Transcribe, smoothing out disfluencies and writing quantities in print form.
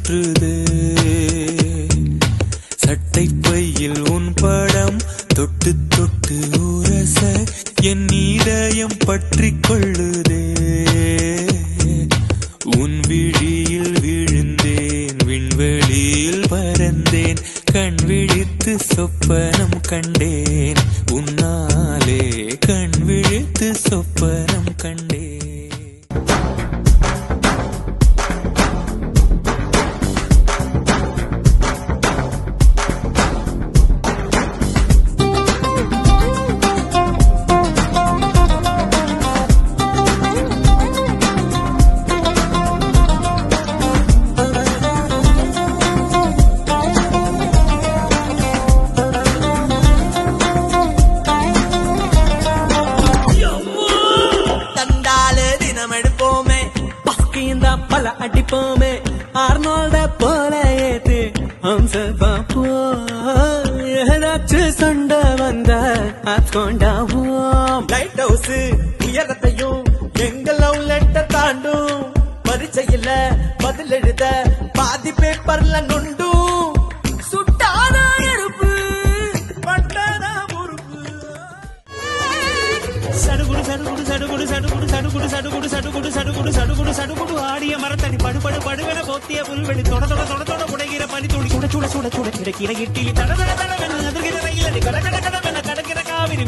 சுற்றுதே. சட்டை பையில் உன் படம் தொட்டு தொட்டு உரச என் இதயம் பற்றி கொள்ளுதே. உன் விழியில் விழுந்தேன், விண்வெளியில் பறந்தேன், கண் விழித்து சொப்பனம் கண்டேன், உன்னாலே கண் விழித்து சொப்பனம் கண்டேன். பல அடிப்போமே ஆர்னோல்ட போல ஏத்து ஹம்ச பாப்போ. ஏதாச்சும் சண்டை வந்த ஆட்கொண்டாவோம். லைட் ஹவுஸ் உயரத்தையும் எங்கள் லவ் லெட்டர் தாண்டும். பரீட்சையில பதில் எழுத பாதி பேப்பர்ல நொண்டும். சுட்டான எறுப்பு பட்டதா பொறுப்பு. சடுகுடு சடுகுடு சடுகுடு சடுகுடு சடுகுடு சடுகுடு சடுகுடு சடுகுடு சடுகுடு சடுகுடு ஆடிய மரத்தடி படுபடு படுவென போத்திய புல்வெளி தொட தொட தொட தொட உடைகிற பனி துளி சுட சுட சுட சுட கிடைக்கிற இட்டிலி தட தட தடவென அதிர்கிற ரயிலடி கட கட கடவென கடக்கிற காவிரி